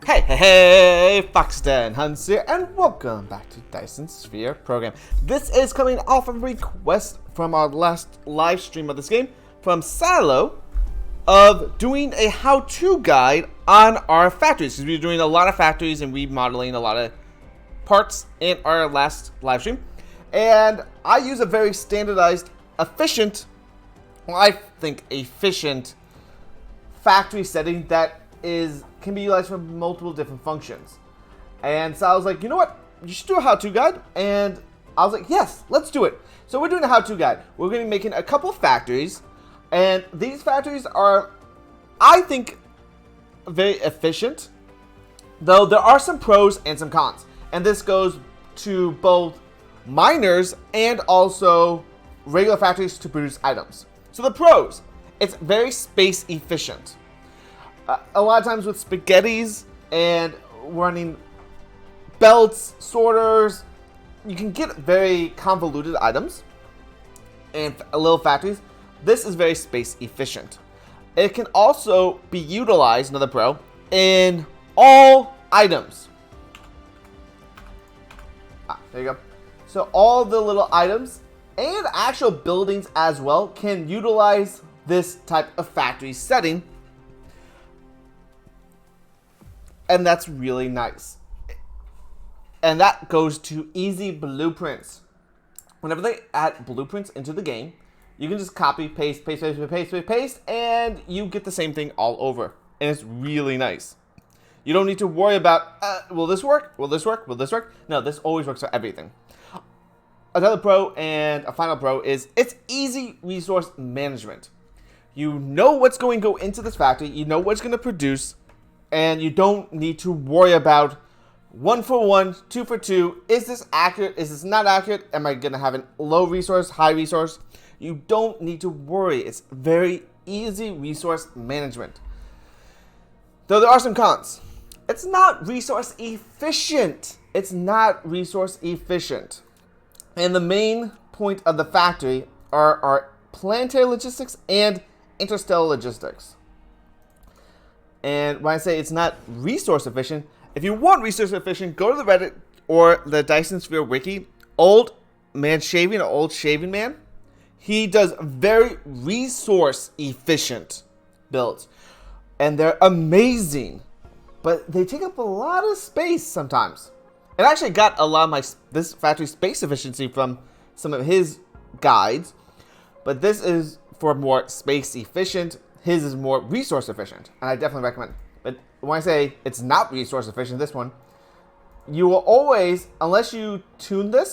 Hey, Foxton Heuntz here, and welcome back to Dyson Sphere Program. This is coming off of a request from our last live stream of this game from Silo of doing a how-to guide on our factories, because we were doing a lot of factories and remodeling a lot of parts in our last live stream. And I use a very standardized, efficient, well, I think efficient factory setting that can be utilized for multiple different functions. And so I was like, you know what? You should do a how-to guide. And I was like, yes, let's do it. So we're doing a how-to guide. We're going to be making a couple of factories. And these factories are, I think, very efficient. Though there are some pros and some cons. And this goes to both miners and also regular factories to produce items. So the pros, it's very space efficient. A lot of times with spaghettis and running belts, sorters, you can get very convoluted items and little factories. This is very space efficient. It can also be utilized, another pro, in all items. There you go. So all the little items and actual buildings as well can utilize this type of factory setting. And that's really nice. And that goes to easy blueprints. Whenever they add blueprints into the game, you can just copy, paste, and you get the same thing all over. And it's really nice. You don't need to worry about, will this work? Will this work? Will this work? No, this always works for everything. Another pro and a final pro is it's easy resource management. You know what's going to go into this factory. You know what's going to produce. And you don't need to worry about 1 for 1, 2 for 2. Is this accurate? Is this not accurate? Am I going to have a low resource, high resource? You don't need to worry. It's very easy resource management. Though there are some cons. It's not resource efficient. It's not resource efficient. And the main point of the factory are planetary logistics and interstellar logistics. And when I say it's not resource efficient, if you want resource efficient, go to the Reddit or the Dyson Sphere wiki. Old shaving man, he does very resource efficient builds. And they're amazing. But they take up a lot of space sometimes. And I actually got a lot of this factory space efficiency from some of his guides. But this is for more space efficient. His is more resource efficient, and I definitely recommend it. But when I say it's not resource efficient, this one, you will always, unless you tune the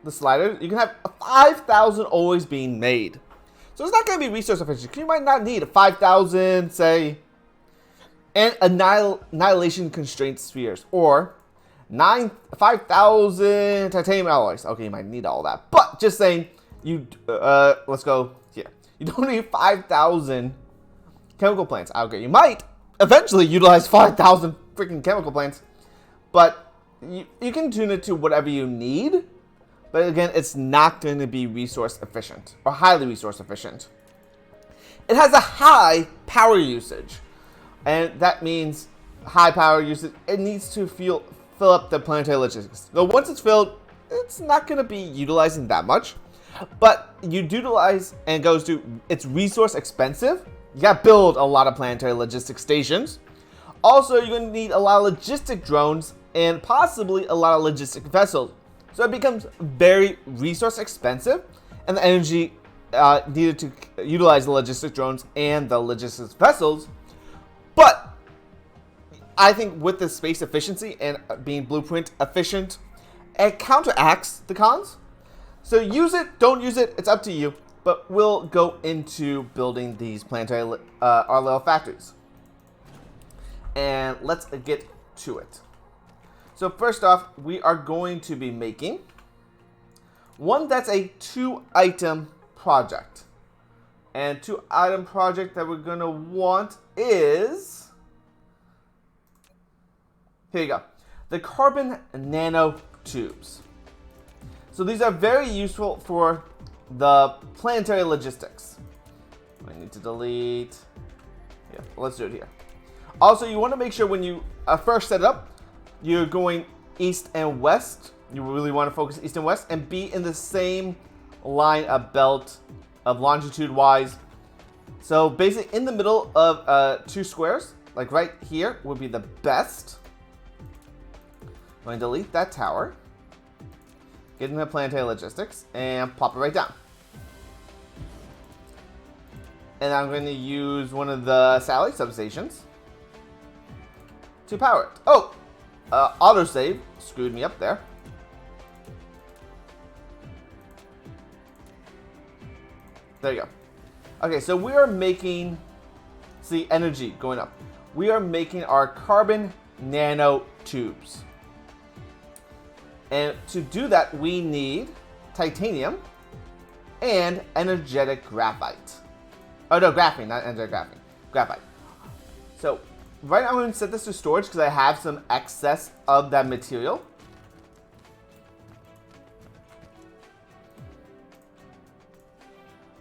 slider, you can have 5,000 always being made. So it's not going to be resource efficient. You might not need 5,000, say, and annihilation constraint spheres, or 5,000 titanium alloys. Okay, you might need all that, but just saying, let's go here. You don't need 5,000 chemical plants. Okay, you might eventually utilize 5,000 freaking chemical plants, but you can tune it to whatever you need. But again, it's not going to be resource efficient or highly resource efficient. It has a high power usage, and that means high power usage. It needs to fill up the planetary logistics. Though once it's filled, it's not going to be utilizing that much, but you utilize and goes to it's resource expensive. You got to build a lot of planetary logistic stations. Also, you're going to need a lot of logistic drones and possibly a lot of logistic vessels. So it becomes very resource expensive, and the energy needed to utilize the logistic drones and the logistics vessels. But I think with the space efficiency and being blueprint efficient, it counteracts the cons. So use it, don't use it, it's up to you. But we'll go into building these planetary our little factories. And let's get to it. So first off, we are going to be making one that's a 2-item project. And 2-item project that we're going to want is, here you go, the carbon nanotubes. So these are very useful for the planetary logistics. I need to delete. Yeah, let's do it here. Also, you want to make sure when you first set it up, you're going east and west. You really want to focus east and west and be in the same line of belt of longitude-wise. So basically in the middle of 2 squares, like right here, would be the best. I'm going to delete that tower, get into planetary logistics, and pop it right down. And I'm going to use one of the satellite substations to power it. Oh, autosave screwed me up there. There you go. Okay, so we are making, see, energy going up. We are making our carbon nanotubes. And to do that, we need titanium and energetic graphite. Oh no, graphene, not energetic graphene. Graphite. So right now I'm going to set this to storage because I have some excess of that material.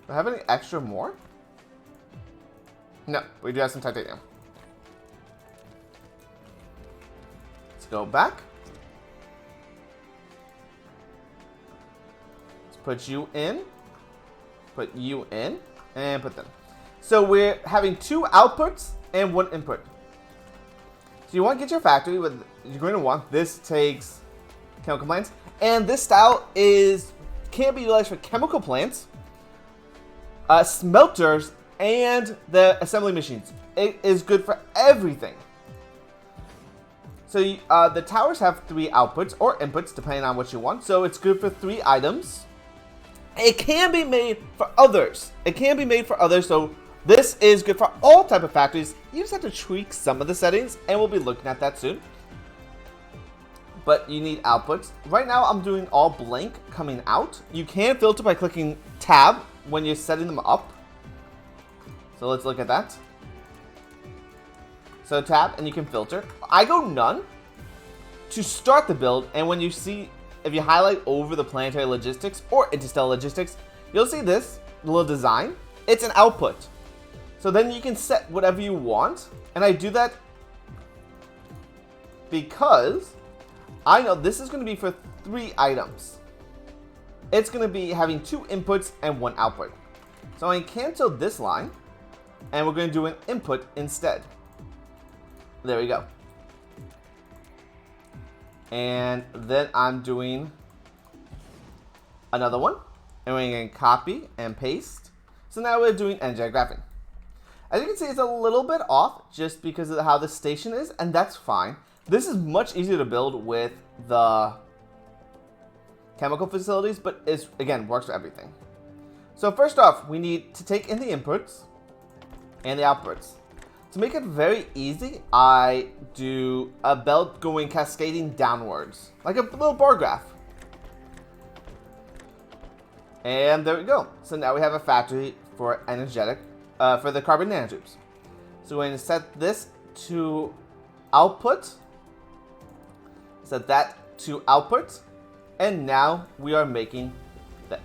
Do I have any extra more? No, we do have some titanium. Let's go back. Let's put you in, and put them. So we're having 2 outputs and 1 input. So you want to get your factory with, you're going to want, this takes chemical plants, and this style can be utilized for chemical plants, smelters, and the assembly machines. It is good for everything. So the towers have 3 outputs or inputs depending on what you want. So it's good for 3 items. It can be made for others. So this is good for all type of factories. You just have to tweak some of the settings, and we'll be looking at that soon. But you need outputs. Right now I'm doing all blank coming out. You can filter by clicking tab when you're setting them up. So let's look at that. So tab and you can filter. I go none to start the build, and when you see, if you highlight over the planetary logistics or interstellar logistics, you'll see this little design. It's an output. So then you can set whatever you want, and I do that because I know this is going to be for 3 items. It's going to be having 2 inputs and 1 output. So I cancel this line, and we're going to do an input instead. There we go. And then I'm doing another one, and we're going to copy and paste. So now we're doing energetic graphene. As you can see, it's a little bit off just because of how the station is, and that's fine. This is much easier to build with the chemical facilities, but it, again, works for everything. So first off, we need to take in the inputs and the outputs. To make it very easy, I do a belt going cascading downwards, like a little bar graph. And there we go. So now we have a factory for energetic, for the carbon nanotubes. So we're going to set this to output, set that to output, and now we are making the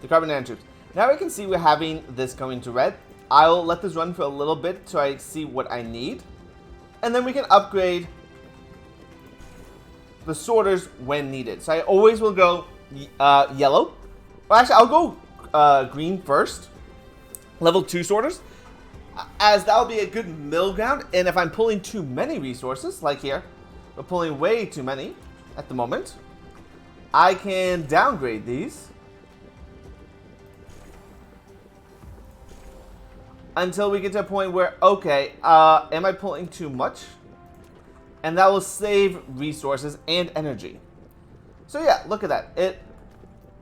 the carbon nanotubes. Now we can see we're having this going to red. I'll let this run for a little bit so I see what I need, and then we can upgrade the sorters when needed. So I always will go yellow. Well, actually, I'll go green first. Level 2 sorters, as that'll be a good middle ground. And if I'm pulling too many resources, like here, we're pulling way too many at the moment, I can downgrade these until we get to a point where, okay, am I pulling too much? And that will save resources and energy. So yeah, look at that. It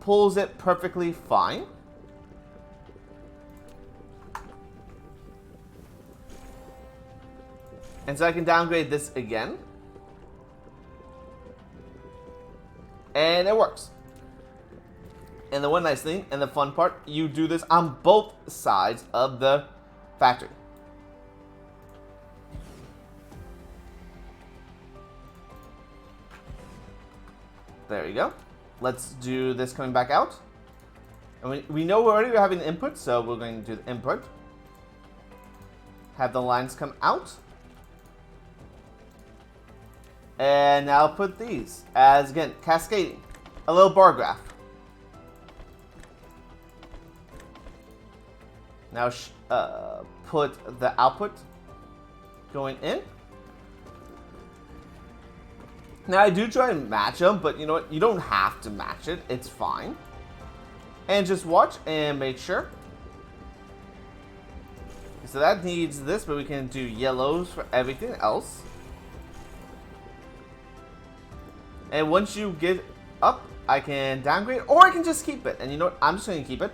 pulls it perfectly fine. And so I can downgrade this again. And it works. And the one nice thing, and the fun part, you do this on both sides of the factory. There you go. Let's do this coming back out. And we know we're already having the input, so we're going to do the input. have the lines come out. And now put these as, again, cascading. A little bar graph. Now put the output going in. Now I do try and match them, but you know what? You don't have to match it. It's fine. And just watch and make sure. So that needs this, but we can do yellows for everything else. And once you get up, I can downgrade, or I can just keep it. And you know what? I'm just going to keep it.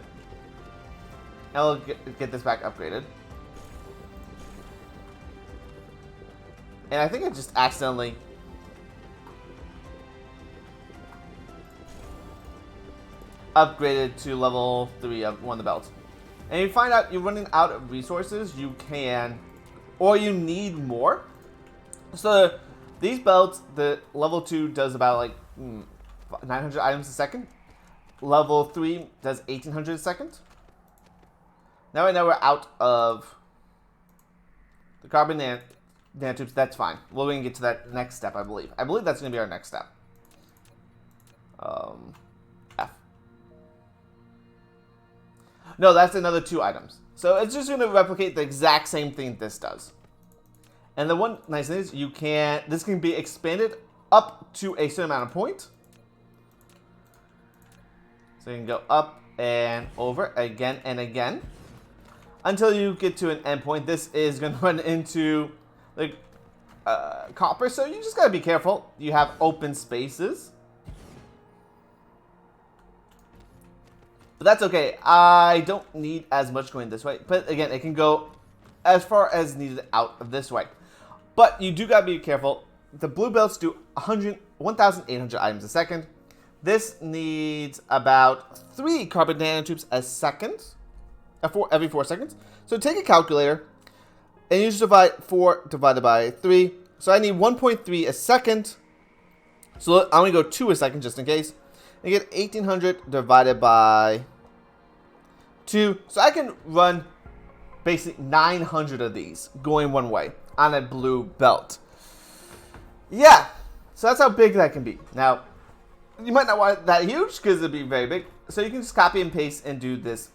I'll get this back upgraded. And I think I just accidentally upgraded to level 3 of one of the belts. And you find out you're running out of resources, you can, or you need more. So these belts, the level 2 does about like 900 items a second. Level 3 does 1800 a second. Now I know we're out of the carbon nanotubes. That's fine. We're going to get to that next step, I believe. I believe that's going to be our next step. F. No, that's another 2 items. So it's just going to replicate the exact same thing this does. And the one nice thing is this can be expanded up to a certain amount of point. So you can go up and over again and again until you get to an endpoint. This is going to run into like copper, so you just got to be careful. You have open spaces. But that's okay. I don't need as much going this way. But again, it can go as far as needed out of this way. But you do got to be careful. The blue belts do 1,800 items a second. This needs about 3 carbon nanotubes a second. Every 4 seconds. So take a calculator and you just divide 4 divided by 3. So I need 1.3 a second. So I'm going to go 2 a second just in case. And get 1,800 divided by 2. So I can run basically 900 of these going one way on a blue belt. Yeah. So that's how big that can be. Now, you might not want it that huge because it'd be very big. So you can just copy and paste and do this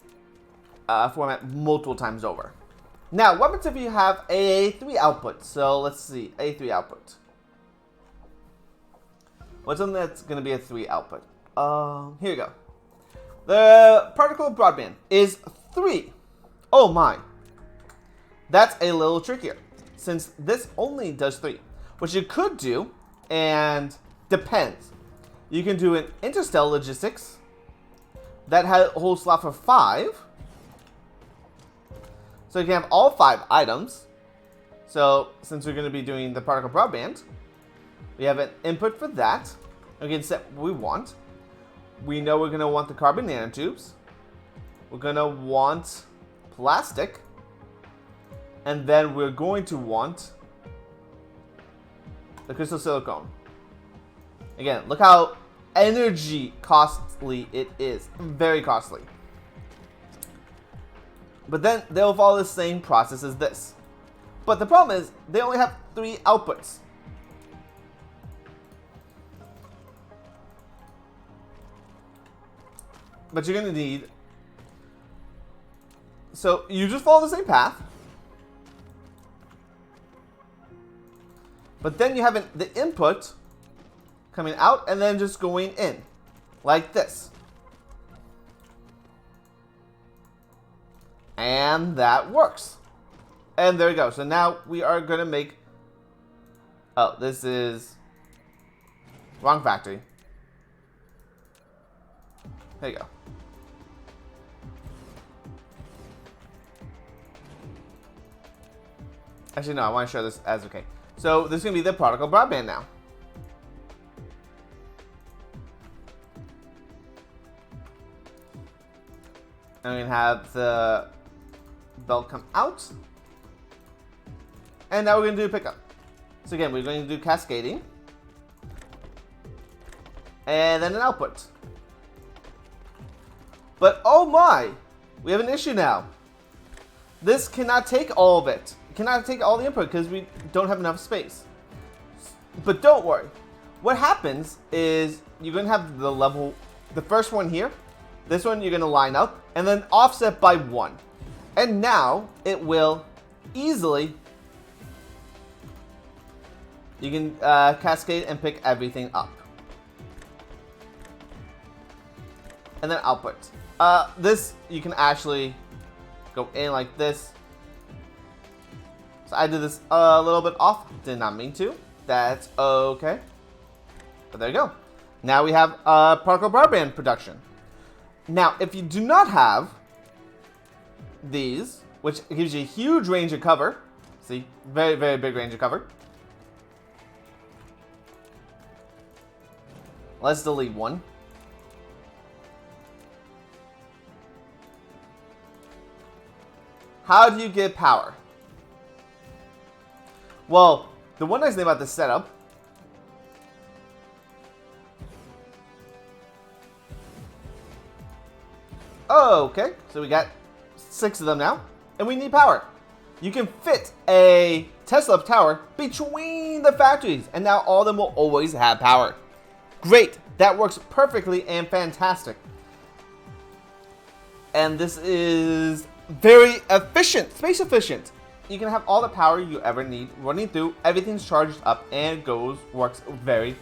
format multiple times over. Now, what happens if you have a 3 output? So let's see, a 3 output. What's something that's going to be a 3 output? Here you go. The particle broadband is 3. Oh my. That's a little trickier since this only does 3. What you could do, and depends, you can do an interstellar logistics that holds slot for 5. So you can have all 5 items. So since we're going to be doing the particle broadband, we have an input for that. We can set what we want. We know we're going to want the carbon nanotubes. We're going to want plastic. And then we're going to want the crystal silicone. Again, look how energy costly it is. Very costly. But then they'll follow the same process as this. But the problem is, they only have 3 outputs. But you're going to need... So you just follow the same path. But then you have the input coming out and then just going in. Like this. And that works. And there you go. So now we are going to make... Oh, this is... Wrong factory. There you go. Actually, no, I want to show this as okay. So this is going to be the particle broadband now. And we're going to have the belt come out. And now we're going to do pickup. So again, we're going to do cascading. And then an output. But oh my! We have an issue now. This cannot take all of it. cannot take all the input because we don't have enough space. But don't worry. What happens is you're going to have the level, the first one here. This one you're going to line up and then offset by 1. And now it will easily, you can cascade and pick everything up. And then output. This, you can actually go in like this. So I did this a little bit off. Did not mean to. That's okay. But there you go. Now we have particle broadband production. Now, if you do not have these, which gives you a huge range of cover. See, very, very big range of cover. Let's delete one. How do you get power? Well, the one nice thing about this setup okay, so we got 6 of them now, and we need power. You can fit a Tesla tower between the factories, and now all of them will always have power. Great, that works perfectly and fantastic. And this is very efficient, space efficient. You can have all the power you ever need running through. Everything's charged up and works very,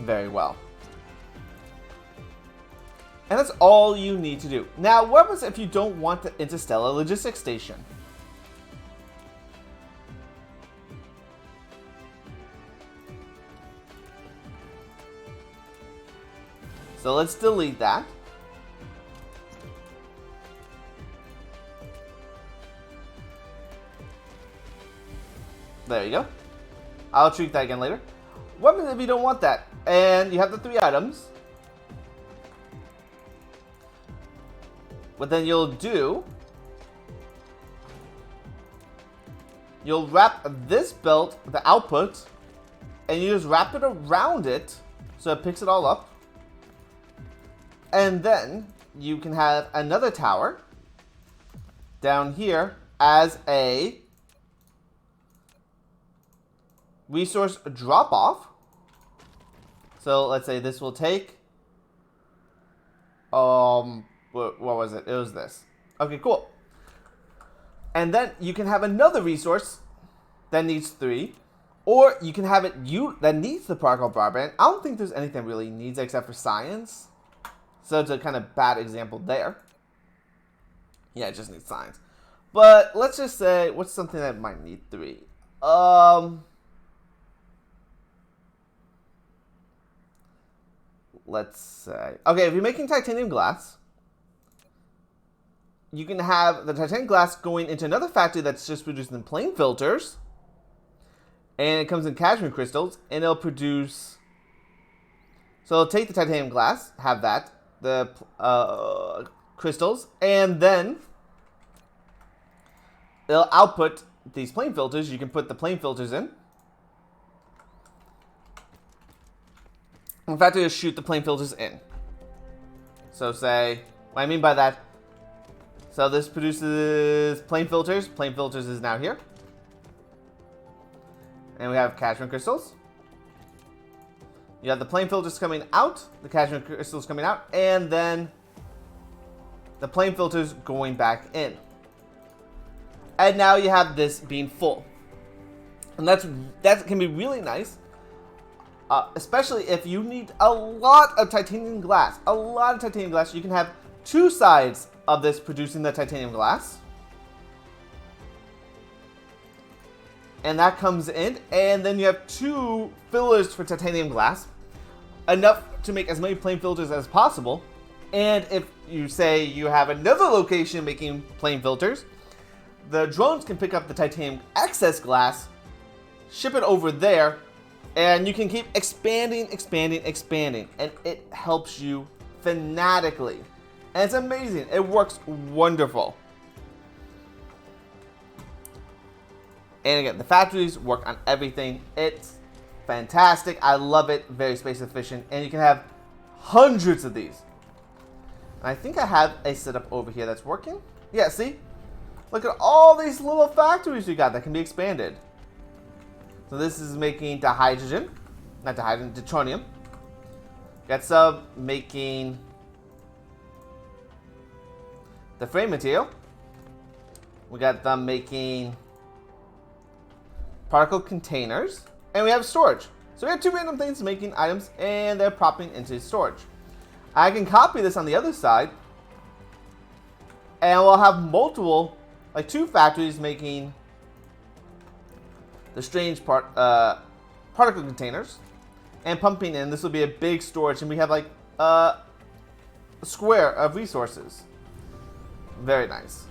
very well. And that's all you need to do. Now, what happens if you don't want the interstellar logistics station? So let's delete that. There you go. I'll tweak that again later. What happens if you don't want that? And you have the 3 items. What then you'll do, you'll wrap this belt, the output, and you just wrap it around it so it picks it all up. And then you can have another tower down here as a resource drop off. So let's say this will take what was it? It was this. Okay, cool. And then you can have another resource that needs 3, or you can have it that needs the particle broadband. I don't think there's anything really needs it except for science. So it's a kind of bad example there. Yeah, it just needs science. But let's just say, what's something that might need 3? Let's say, okay, if you're making titanium glass, you can have the titanium glass going into another factory that's just producing plain filters. And it comes in cadmium crystals, and it'll produce. So it'll take the titanium glass, have that, the crystals, and then it'll output these plain filters. You can put the plain filters in. In fact, it'll shoot the plain filters in. So say, what I mean by that, so this produces plain filters. Plain filters is now here. And we have cadmium crystals. You have the plain filters coming out, the cadmium crystals coming out, and then the plain filters going back in. And now you have this being full. And that can be really nice, especially if you need a lot of titanium glass. A lot of titanium glass. You can have 2 sides of this producing the titanium glass. And that comes in, and then you have 2 fillers for titanium glass, enough to make as many plain filters as possible. And if you say you have another location making plain filters, the drones can pick up the titanium excess glass, ship it over there, and you can keep expanding, and it helps you fanatically. And it's amazing. It works wonderful. And again, the factories work on everything. It's fantastic. I love it. Very space efficient. And you can have hundreds of these. And I think I have a setup over here that's working. Yeah, see? Look at all these little factories we got that can be expanded. So this is making dihydrogen, not dihydrogen, deuterium. Got some making the frame material. We got them making particle containers, and we have storage. So we have two random things making items, and they're popping into storage. I can copy this on the other side, and we'll have multiple, like two factories making the strange particle containers and pumping in. This will be a big storage, and we have like a square of resources. Very nice.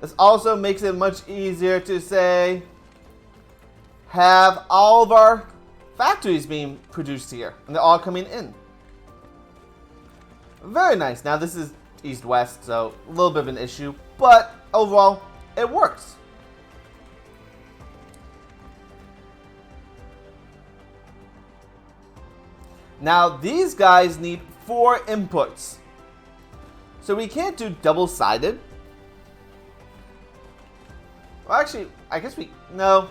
This also makes it much easier to say have all of our factories being produced here, and they're all coming in. Very nice. Now this is east-west, so a little bit of an issue, but overall it works. Now these guys need 4 inputs, so we can't do double-sided. Well, actually, I guess no.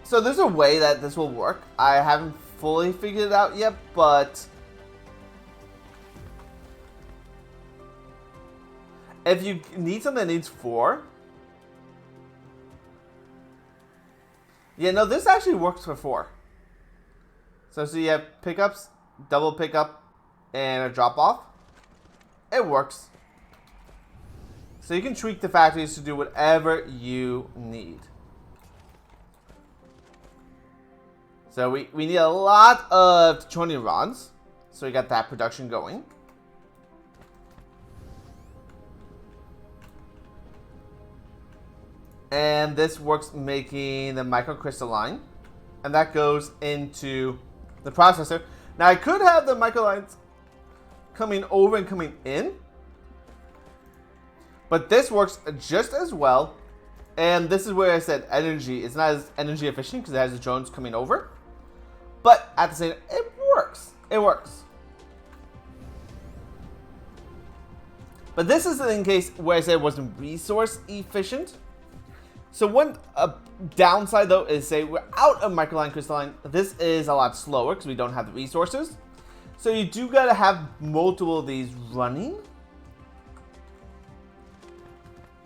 So there's a way that this will work. I haven't fully figured it out yet, but if you need something that needs 4, yeah, no, this actually works for 4. So you have pickups, double pickup, and a drop off. It works. So you can tweak the factories to do whatever you need. So we need a lot of deuterium rods. So we got that production going. And this works making the microcrystalline. And that goes into the processor. Now I could have the microlines coming over and coming in. But this works just as well. And this is where I said energy. It's not as energy efficient because it has the drones coming over. But at the same time, it works. It works. But this is in case where I said it wasn't resource efficient. So one downside though is say we're out of microline crystalline. This is a lot slower because we don't have the resources. So you do gotta have multiple of these running.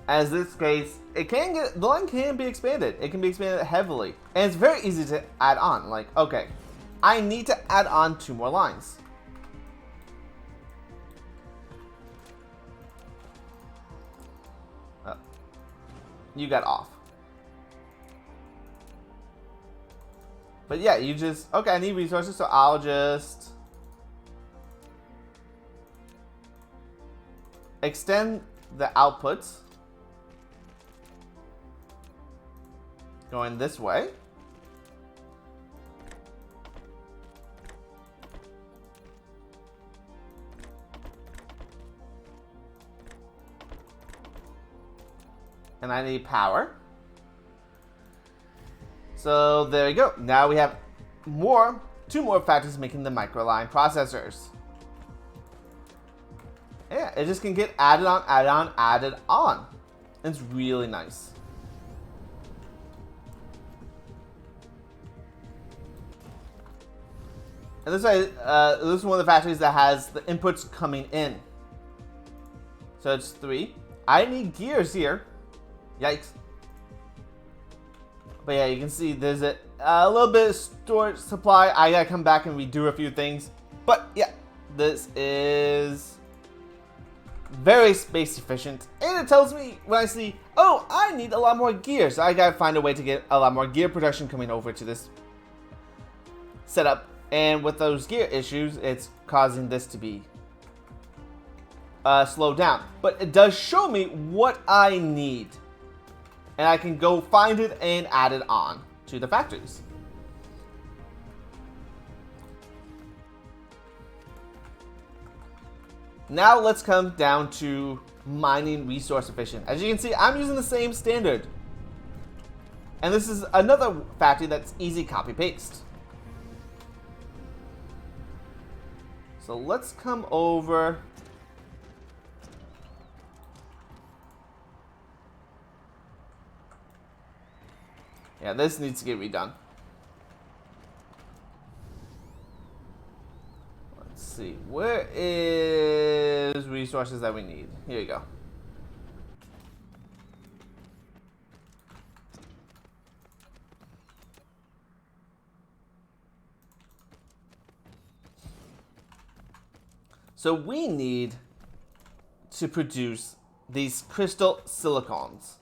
As this case, the line can be expanded. It can be expanded heavily. And it's very easy to add on. Like, okay, I need to add on 2 more lines. You got off. But yeah, you just, okay, I need resources, so I'll just extend the outputs going this way. And I need power. So there you go. Now we have 2 more factors making the microline processors. Yeah, it just can get added on, added on, added on. It's really nice. And this is one of the factories that has the inputs coming in. So it's 3. I need gears here. Yikes. But yeah, you can see there's a little bit of storage supply. I gotta come back and redo a few things. But yeah, this is very space efficient. And it tells me when I see, oh, I need a lot more gear. So I gotta find a way to get a lot more gear production coming over to this setup. And with those gear issues, it's causing this to be slowed down. But it does show me what I need. And I can go find it and add it on to the factories. Now let's come down to mining resource efficient. As you can see, I'm using the same standard. And this is another factory that's easy copy paste. So let's come over. Yeah, this needs to get redone. Let's see. Where is resources that we need? Here you go. So we need to produce these crystal silicons.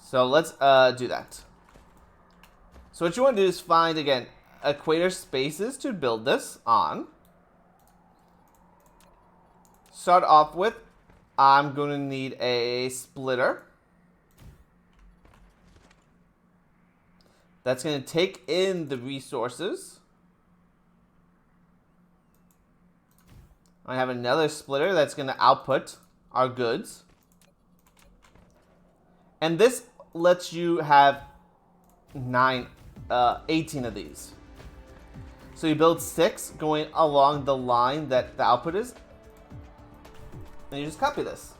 So let's do that. So what you want to do is find, again, equator spaces to build this on. Start off with, I'm going to need a splitter. That's going to take in the resources. I have another splitter that's going to output our goods. And this lets you have 18 of these. So you build 6 going along the line that the output is. And you just copy this.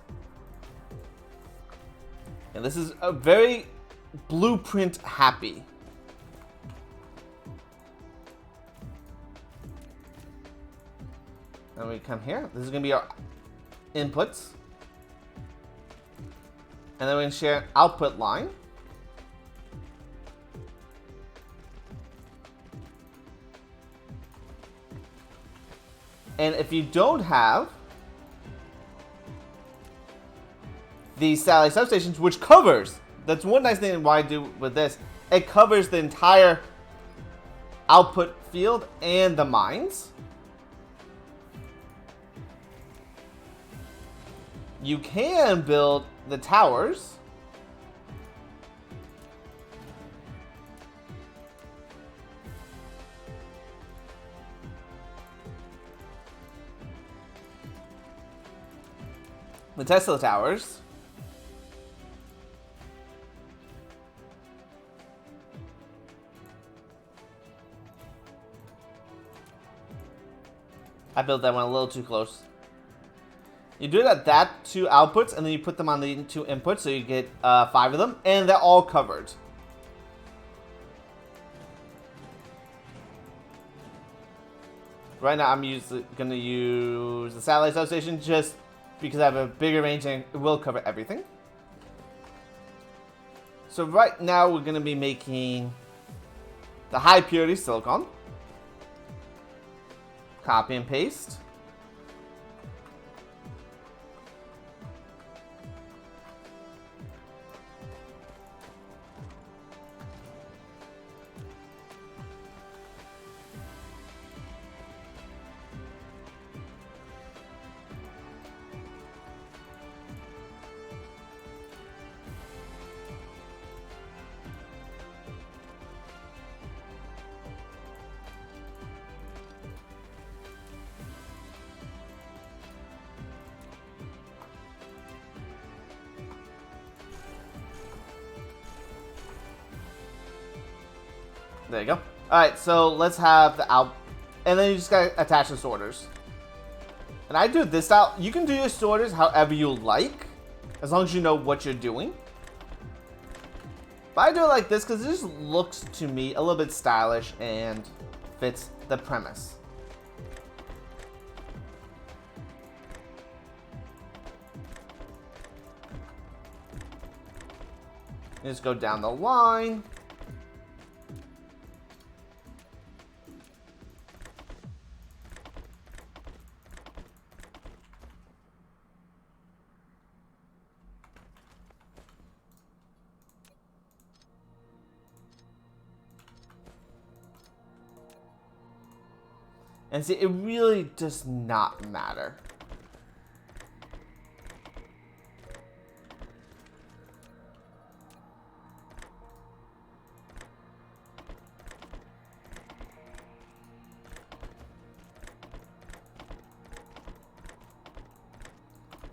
And this is a very blueprint happy. And we come here. This is going to be our inputs. And then we can share an output line. And if you don't have the satellite substations, which covers, that's one nice thing why I do with this, it covers the entire output field and the mines. You can build the towers. The Tesla towers. I built that one a little too close. You do that 2 outputs, and then you put them on the 2 inputs, so you get 5 of them, and they're all covered. Right now, I'm going to use the satellite substation just because I have a bigger range and it will cover everything. So right now, we're going to be making the high purity silicon. Copy and paste. There you go. Alright, so let's have the out, and then you just gotta attach the sorters. And I do it this style. You can do your sorters however you like, as long as you know what you're doing. But I do it like this because it just looks to me a little bit stylish and fits the premise. You just go down the line. And see, it really does not matter.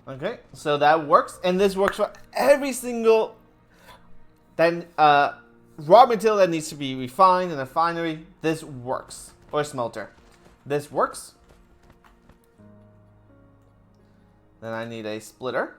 Okay, so that works, and this works for every single Then raw material that needs to be refined in a refinery. This works. Or a smelter. This works. Then I need a splitter.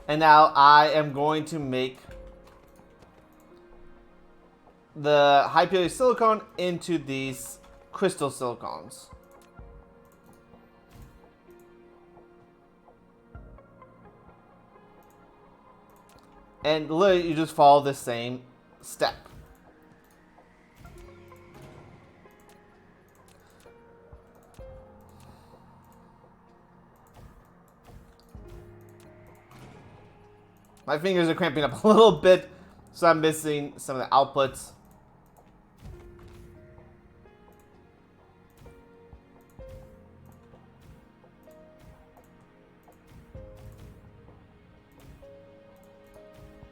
And now I am going to make the high purity silicone into these crystal silicons. And literally you just follow the same step. My fingers are cramping up a little bit, so I'm missing some of the outputs.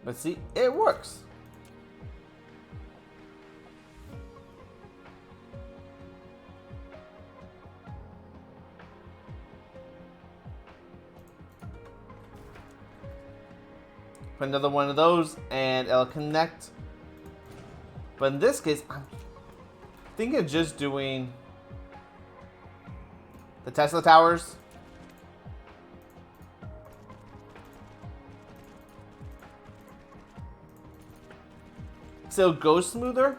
But see, it works. Put another one of those and it'll connect. But in this case, I'm thinking of just doing the Tesla towers. So it goes smoother.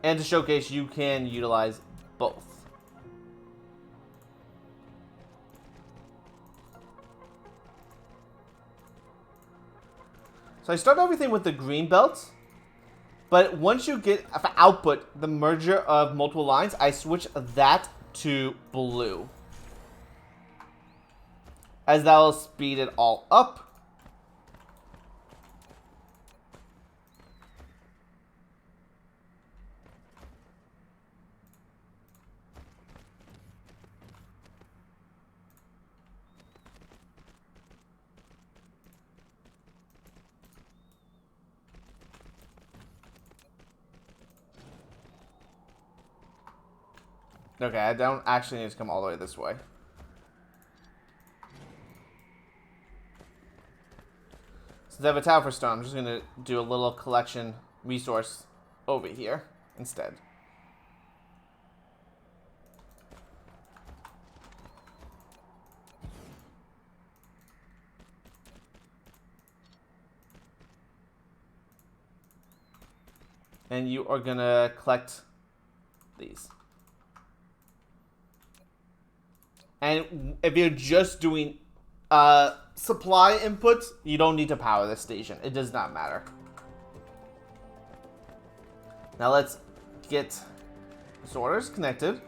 And to showcase, you can utilize both. So I start everything with the green belts, but once you get output, the merger of multiple lines, I switch that to blue, as that will speed it all up. Okay, I don't actually need to come all the way this way. Since I have a tower for stone, I'm just going to do a little collection resource over here instead. And you are going to collect these. And if you're just doing supply inputs, you don't need to power this station. It does not matter. Now let's get sorters connected.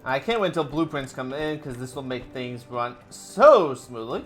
I can't wait until blueprints come in, because this will make things run so smoothly.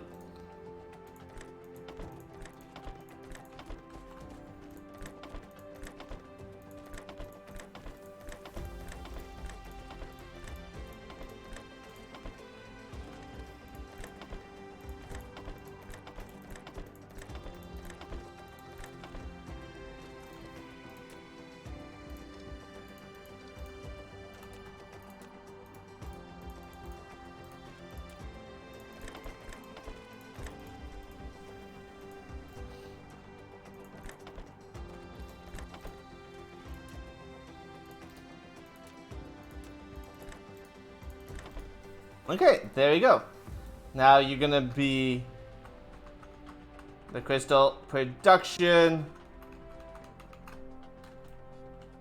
Okay, there you go. Now you're gonna be the crystal production.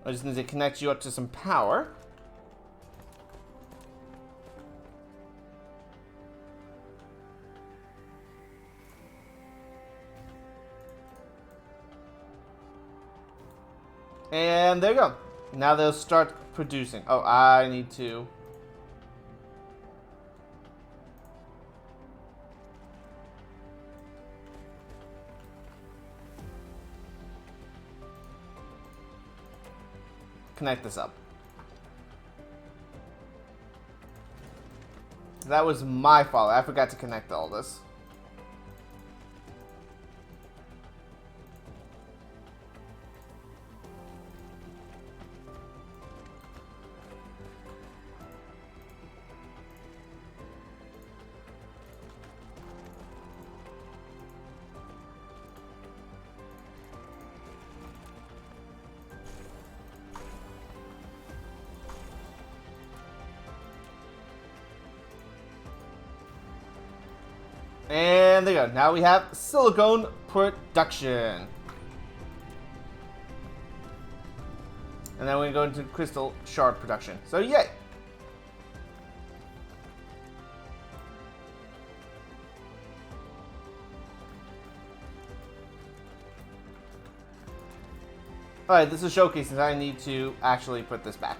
I just need to connect you up to some power. And there you go. Now they'll start producing. Oh, I need to... connect this up. That was my fault. I forgot to connect all this. And there you go. Now we have silicone production. And then we go into crystal shard production. So yay! Alright, this is showcasing, so I need to actually put this back.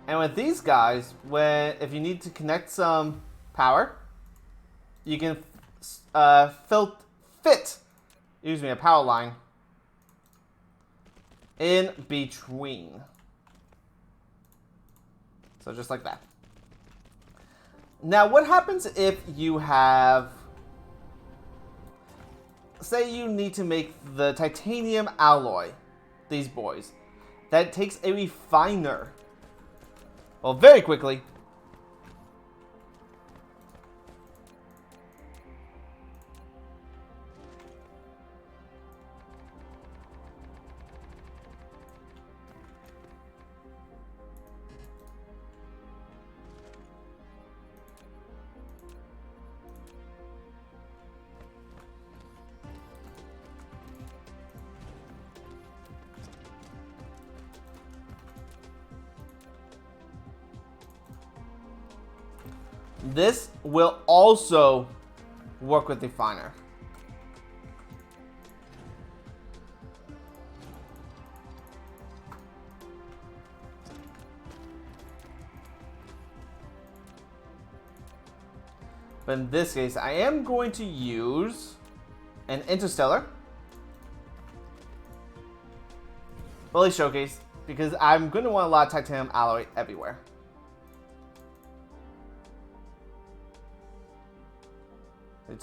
And with these guys, if you need to connect some power, you can fit a power line in between. So just like that. Now, what happens if you have, say you need to make the titanium alloy, these boys, that takes a refiner. Well, very quickly. This will also work with the refiner. But in this case, I am going to use an interstellar. Fully showcase, because I'm going to want a lot of titanium alloy everywhere.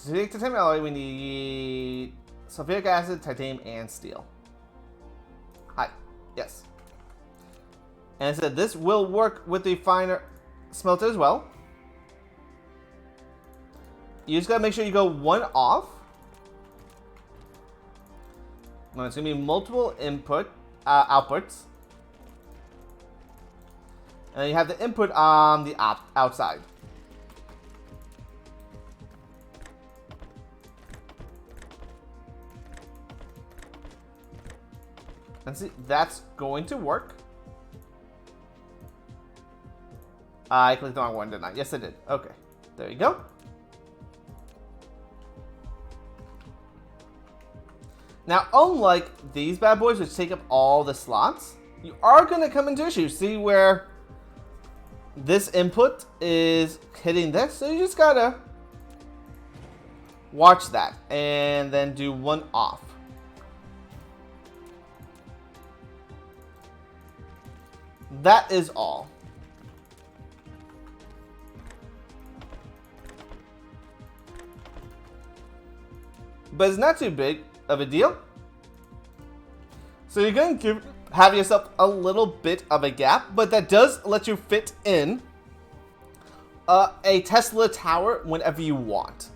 To make titanium alloy, we need sulfuric acid, titanium, and steel. Hi. Yes. And I said this will work with the finer smelter as well. You just gotta make sure you go one off. Well, it's gonna be multiple outputs. And you have the input on the outside. And see, that's going to work. I clicked the wrong one, didn't I? Yes, I did. Okay. There you go. Now, unlike these bad boys, which take up all the slots, you are going to come into issues. See where this input is hitting this? So you just got to watch that and then do one off. That is all. But it's not too big of a deal. So you're going to have yourself a little bit of a gap, but that does let you fit in a Tesla tower whenever you want.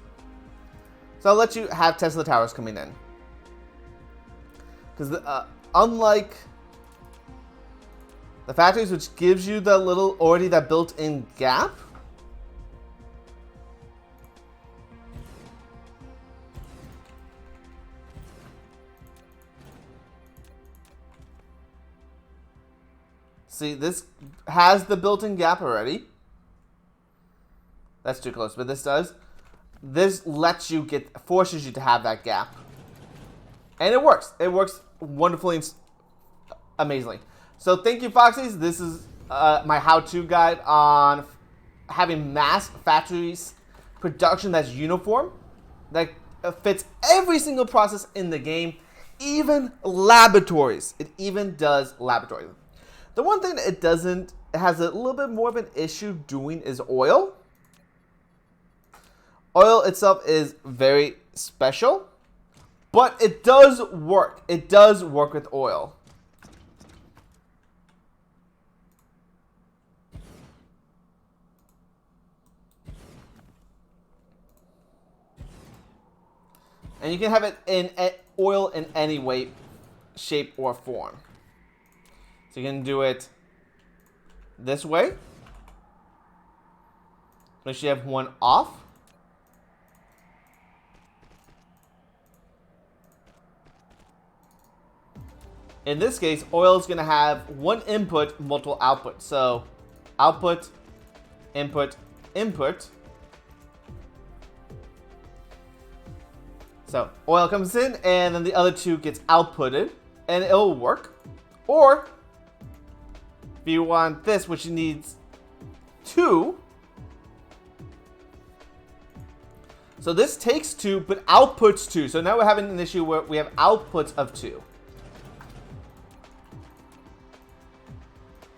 So I'll let you have Tesla towers coming in. Because unlike the factories, which gives you the already that built-in gap, see, this has the built-in gap already. That's too close, but this does. This lets you forces you to have that gap. And it works. It works wonderfully and amazingly. So thank you, Foxies. This is my how-to guide on having mass factories production that's uniform, that fits every single process in the game, even laboratories. It even does laboratories. The one thing that it has a little bit more of an issue doing is oil. Oil itself is very special, but it does work. It does work with oil. And you can have it in oil in any way, shape, or form. So you can do it this way. Make sure you have one off. In this case, oil is going to have one input, multiple outputs. So output, input, input. So oil comes in, and then the other two gets outputted, and it'll work. Or if you want this, which needs 2. So this takes 2, but outputs 2. So now we're having an issue where we have outputs of 2.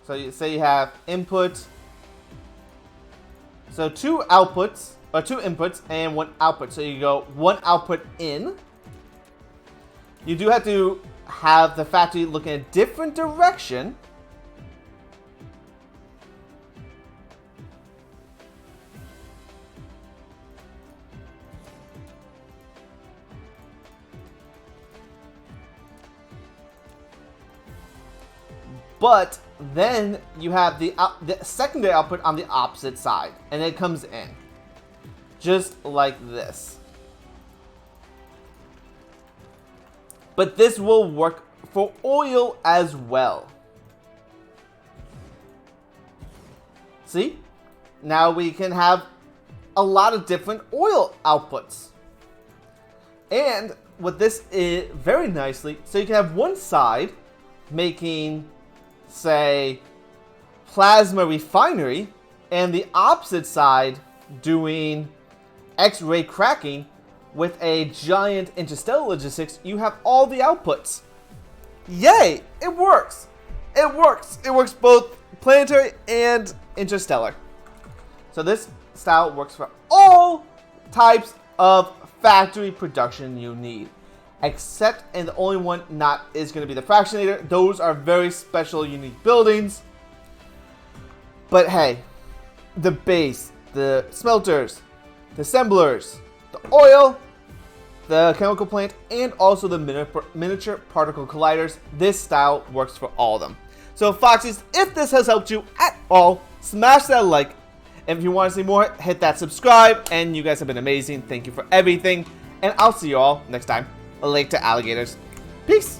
So you say you have input. So 2 outputs. Or 2 inputs and 1 output. So you go 1 output in. You do have to have the factory look in a different direction. But then you have the secondary output on the opposite side. And it comes in. Just like this. But this will work for oil as well. See? Now we can have a lot of different oil outputs. And with this is very nicely, so you can have one side making, say, plasma refinery, and the opposite side doing X-ray cracking with a giant interstellar logistics. You have all the outputs. Yay! It works. It works. It works both planetary and interstellar. So this style works for all types of factory production you need. Except, and the only one not is going to be the fractionator. Those are very special, unique buildings. But hey, the base, the smelters, the assemblers, the oil, the chemical plant, and also the miniature particle colliders. This style works for all of them. So Foxies, if this has helped you at all, smash that like. And if you want to see more, hit that subscribe. And you guys have been amazing. Thank you for everything. And I'll see you all next time. Lake to alligators. Peace.